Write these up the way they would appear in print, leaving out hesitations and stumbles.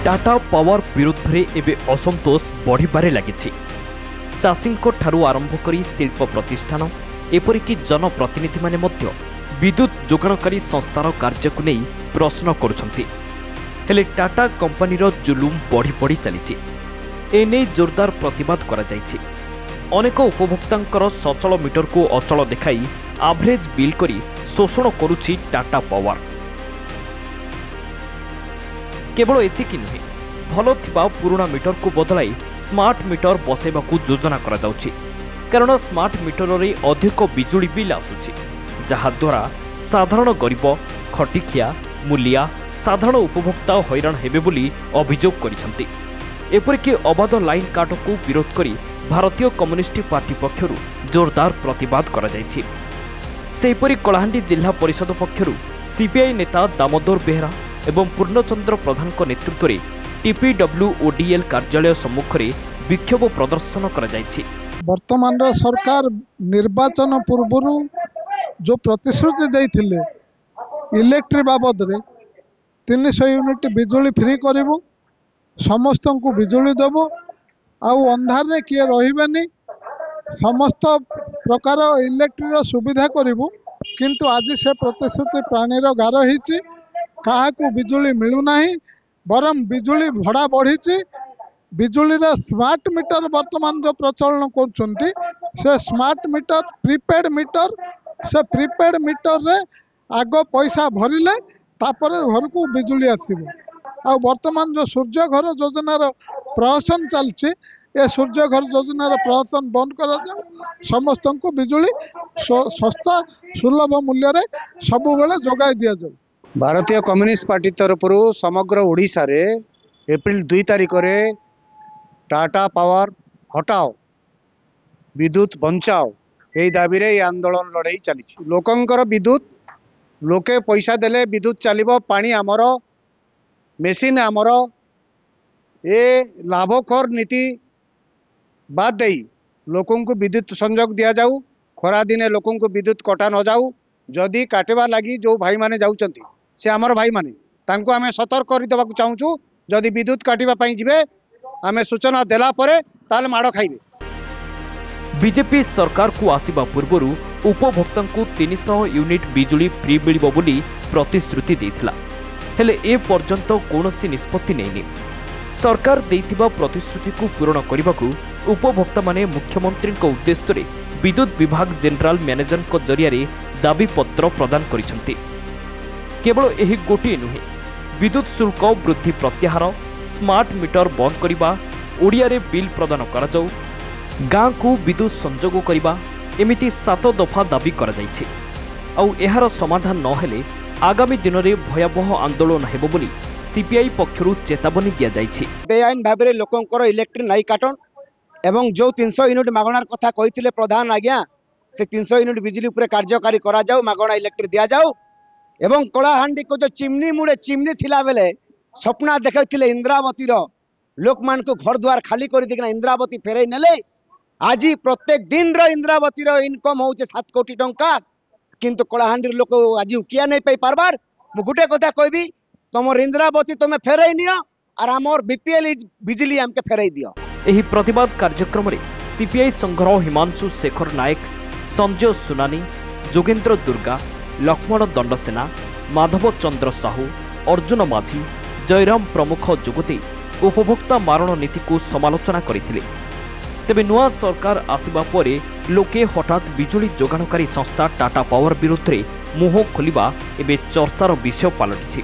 Tata power विरुद्ध रे एबे असंतोष बढ़िबारे लागिछि। चाषींको ठारू आरंभ करी शिल्प प्रतिष्ठान एपरिकी जनप्रतिनिधि माने मध्य विद्युत जोगाणकारी संस्थार कार्य को नहीं प्रश्न करुछंती। हेले टाटा कंपनीर जुलुम बढ़ी बढ़ी चली एने जोरदार प्रतिवाद करा जायछि। अनेक उपभोक्तांकर सचल मीटर को अचल देखाई एवरेज बिल करी शोषण करुछि टाटा पावर। केवल एतिकी नुहे भल थिबा पुराना मीटर को बदलाई स्मार्ट मीटर बसाइबाकू योजना करा जाउछि। कारण स्मार्ट मीटर रे अधिक बिजुली बिल आसुछि, जहा द्वारा साधारण गरीब खटिखिया मूलिया साधारण उपभोक्ता हैरान हेबे बोली अभियोग करिसंती। एपरिकी अबाध लाइन काट को विरोध करी भारतीय कम्युनिस्ट पार्टी पक्षरु जोरदार प्रतिवाद करा जायछि। सेहिपरि कलाहांडी जिला परिषद पक्षरु सीपीआई नेता दामोदर बेहरा एवं पूर्णचंद्र प्रधान नेतृत्व में टीपीडब्ल्यूओडीएल कार्यालय सम्मुख में विक्षोभ प्रदर्शन करा जायछि। वर्तमान सरकार निर्वाचन पूर्व जो प्रतिश्रुति देइथिले इलेक्ट्रिक बाबद रे 300 यूनिट बिजुली फ्री करिवो, समस्त को बिजुली देवो, आउ अंधार रे किए रहिबेनी, समस्त प्रकार इलेक्ट्रिक सुविधा करिवो। किंतु आज से प्रतिश्रुति प्राणीर गार होइछि। कहा को बिजुली मिलूना, बरम बिजुली भड़ा बढ़ी। बिजुली स्मार्ट मीटर वर्तमान जो प्रचलन कर स्मार्ट मीटर प्रीपेड मीटर से प्रीपेड मीटर रे आग पैसा भरिले तापर घर को बिजुली आसिबो। आ वर्तमान जो सूर्य घर योजनार प्रहसन चलछि, ए सूर्य घर योजनार प्रहसन बंद करा जाऊ, समस्त को बिजुली सस्ता सुलभ मूल्य रे सब बेले जोगाई दिया जाऊ। भारतीय कम्युनिस्ट पार्टी तरफ समग्र ओडिशा रे एप्रिल 2 तारिख रे टाटा पावर हटाओ विद्युत बंचाओ यही दाबी रे आंदोलन लड़ाई चली। लोकंकर विद्युत लोके पैसा देले विद्युत चलिबो, पानी आमर मेसीन आमर, ए लाभखोर नीति बाद दे लोकं को विद्युत संयोग दिया जाऊ। खरा दिने लोकं को विद्युत कटा न जाऊ। जदि काटवा लगी जो भाई माने जाउचंती से आमर भाई माने तांको आमे सतर्क कर देबाकू चाहूचु। जदि विद्युत काटिबा पई जिवे आमे सूचना देला परे ताले माड़ खाइबे। बीजेपी सरकार को आसिबा पूर्वरु उपभोक्ता को 300 यूनिट बिजुली फ्री मिलिबो बोली प्रतिश्रुति देथिला। हेले ए पर्यंत कोनोसी निष्पत्ति नैनी। सरकार देइथिबा प्रतिश्रुति को पूर्ण करिबाकू उपभोक्ता माने मुख्यमंत्री को उद्देश्य रे विद्युत विभाग जनरल मैनेजर को जरिया रे दाबी पत्र प्रदान करिसंती। केवल एही गोटे नुहे, विद्युत शुल्क वृद्धि प्रत्याहार, स्मार्ट मीटर बंद करिबा, ओडिया रे बिल प्रदान करा जाऊ, गाँ को विद्युत संजोग करिबा, एमिति 7 दफा दाबी करा जायछि। आउ एहार समाधान न हेले आगामी दिन रे भयावह आंदोलन हेबो बोली सीपीआई पक्षरु चेतावनी दिया जायछि। बेआईन भाबरे लोकंकर इलेक्ट्रिक नाई काटन एवं जो 300 यूनिट मागणार कथा कहिथिले प्रधान आज्ञा, से 300 यूनिट बिजली उपरे कार्यकारी करा जाऊ, मागणा इलेक्ट्रिक दिया जाऊ। एवं कलाहांडी को जो चिमनी मुड़े चिमनी थिला बेले सपना देखैथिले इंद्रावती लोक मान को घर द्वार खाली कर देना इंद्रावती फेरई नेले। आज प्रत्येक दिन इंद्रावती इनकम होचे 7 कोटी टंका, किंतु कलाहांडी लोक आज किया नहीं पाई पारबार। मु गुटे कथा कहबी, तुम इंद्रावती तुम फेरई नियो और आमर बीपीएल बिजली हमके फेरई दियो। एही प्रतिवाद कार्यक्रम रे सीपीआई संघर हिमांशु शेखर नायक, संजय सुनानी, जोगेन्द्र दुर्गा, लक्ष्मण दंडसेना, माधव चंद्र साहू, अर्जुन माझी, जयराम प्रमुख जोगते उपभोक्ता मारण नीति को समालोचना करथिले। तेबे नुआ सरकार आसिबा परे लोके हठात बिजुली जोगाणकारी संस्था टाटा पावर विरुद्ध रे मुह खोलिबा एबे चर्चार विषय पलटिछि।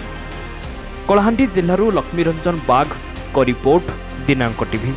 कलाहांडी जिल्लारू लक्ष्मीरंजन बाग को रिपोर्ट, दिनांक टीवी।